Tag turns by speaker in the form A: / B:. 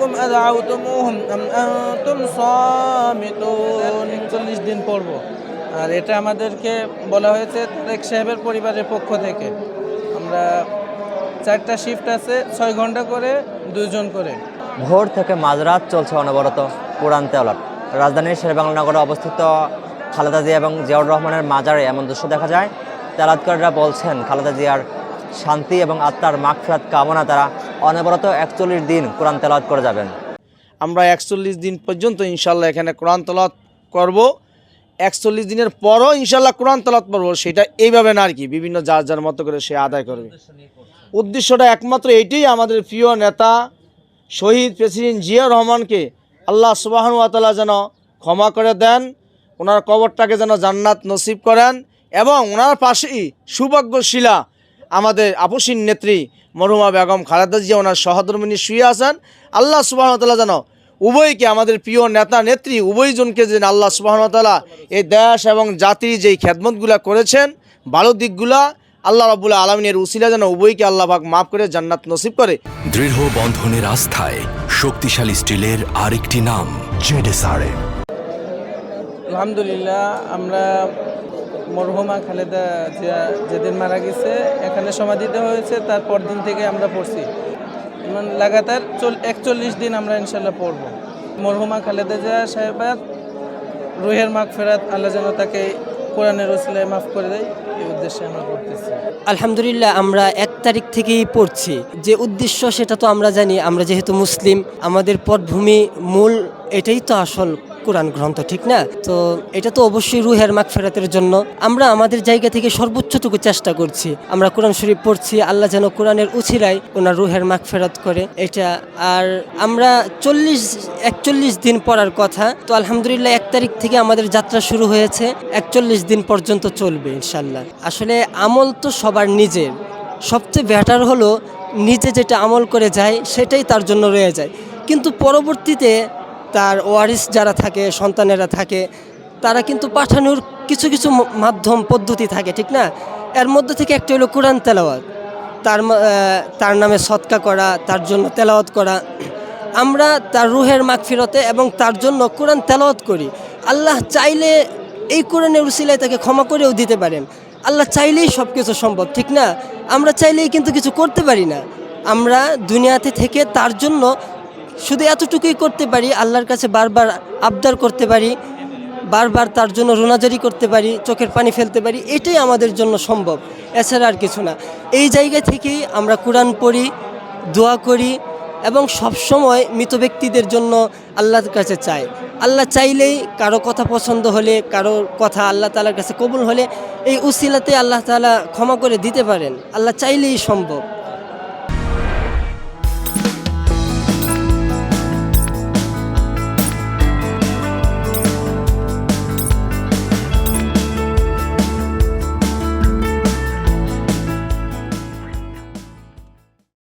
A: أنكم أدعوتموهم أم أنتم صامتون 41 দিন পড়ব। আর এটা আমাদেরকে বলা হয়েছে তারেক সাহেবের পরিবারের পক্ষ থেকে। আমরা 4টা শিফট আছে, 6 ঘন্টা করে 2 জন করে।
B: ভোর থেকে মাঝরাত চলছে অনবরত কোরআন তেলাওয়াত। রাজধানীর শেরেবাংলা নগরে অবস্থিত খালেদা জিয়া এবং জিয়াউর রহমানের মাজারে এমন দৃশ্য দেখা যায়। তেলাওয়াতকারীরা বলছেন খালেদা জিয়ার শান্তি এবং আত্মার মাগফিরাত কামনা তারা অনবরত 41 দিন কোরআন তেলাওয়াত করে যাবেন।
A: আমরা 41 দিন পর্যন্ত ইনশাল্লাহ এখানে কোরআন তেলাওয়াত করব। 41 দিনের পরও ইনশাল্লাহ কোরআন তেলাওয়াত করব। সেটা এইভাবে না আর কি, বিভিন্ন যার যার মতো করে সে আদায় করবে। উদ্দেশ্যটা একমাত্র এইটাই, আমাদের প্রিয় নেতা শহীদ প্রেসিডেন্ট জিয়াউর রহমানকে আল্লাহ সুবহানাহু ওয়া তাআলা যেন ক্ষমা করে দেন, ওনার কবরটাকে যেন জান্নাত নসিব করেন, এবং ওনার পাশেই সৌভাগ্যশীলা আমাদের আপসীন নেত্রী মরহুমা বেগম খালেদা জিয়া ওনার সহধর্মিণী শুয়ে আছেন। আল্লাহ সুবহানাহু ওয়া তাআলা যেন উভয়কে, আমাদের প্রিয় নেতা নেত্রী উভয়জনকে যেন আল্লাহ সুবহানাহু ওয়া তাআলা এই দেশ এবং জাতির যেই খেদমতগুলা করেছেন, ভালো দিকগুলা আল্লাহ রাব্বুল আলামিনের উসিলা যেন উভয়কে আল্লাহ পাক মাফ করে জান্নাত নসিব করে।
C: দৃঢ় বন্ধনের আস্থায় শক্তিশালী স্টিলের আরেকটি নাম জেডএসআরএম।
A: আলহামদুলিল্লাহ, আমরা মরহুমা খালেদা জিয়া যেদিন মারা গেছে এখানে সমাধিতে হয়েছে, তারপর দিন থেকে আমরা পড়ছি, লাগাতার 41 দিন আমরা ইনশাল্লাহ পড়ব। মরহুমা খালেদা জিয়া সাহেবের রুহের মাগফিরাত আল্লাহ যেন তাকে কোরআনের ওসিলায় মাফ করে দেয়, এই উদ্দেশ্যে আমরা পড়তেছি।
D: আলহামদুলিল্লাহ, আমরা 1 তারিখ থেকেই পড়ছি। যে উদ্দেশ্য সেটা তো আমরা জানি, আমরা যেহেতু মুসলিম, আমাদের পটভূমি মূল এটাই তো আসল কোরআন গ্রন্থ, ঠিক না? তো এটা তো অবশ্যই রুহের মাগফিরাতের জন্য আমরা আমাদের জায়গা থেকে সর্বোচ্চটুকু চেষ্টা করছি। আমরা কোরআন শরীফ পড়ছি, আল্লাহ যেন কোরআনের উছিলায় ওনার রুহের মাগফিরাত করে এটা। আর আমরা 41 দিন পড়ার কথা, তো আলহামদুলিল্লাহ 1 তারিখ থেকে আমাদের যাত্রা শুরু হয়েছে, 41 দিন পর্যন্ত চলবে ইনশাল্লাহ। আসলে আমল তো সবার নিজের, সবচেয়ে বেটার হলো নিজে যেটা আমল করে যায় সেটাই তার জন্য রয়ে যায়, কিন্তু পরবর্তীতে তার ওয়ারিস যারা থাকে, সন্তানেরা থাকে, তারা কিন্তু পাঠানোর কিছু কিছু মাধ্যম পদ্ধতি থাকে, ঠিক না? এর মধ্যে থেকে একটা হলো কোরআন তেলাওয়াত, তার নামে সদকা করা, তার জন্য তেলাওয়াত করা। আমরা তার রুহের মাগফিরাতে এবং তার জন্য কোরআন তেলাওয়াত করি। আল্লাহ চাইলে এই কোরআনের উসিলায় তাকে ক্ষমা করেও দিতে পারেন। আল্লাহ চাইলেই সব কিছু সম্ভব, ঠিক না? আমরা চাইলেই কিন্তু কিছু করতে পারি না। আমরা দুনিয়াতে থেকে তার জন্য শুধু এতটুকুই করতে পারি, আল্লাহর কাছে বারবার আবদার করতে পারি, বারবার তার জন্য রোনাজারি করতে পারি, চোখের পানি ফেলতে পারি, এটাই আমাদের জন্য সম্ভব, এছাড়া আর কিছু না। এই জায়গা থেকেই আমরা কোরআন পড়ি, দোয়া করি এবং সবসময় মৃত ব্যক্তিদের জন্য আল্লাহর কাছে চাই। আল্লাহ চাইলেই কারো কথা পছন্দ হলে, কারো কথা আল্লাহ তাআলার কাছে কবুল হলে এই উসিলাতে আল্লাহ তাআলা ক্ষমা করে দিতে পারেন। আল্লাহ চাইলেই সম্ভব।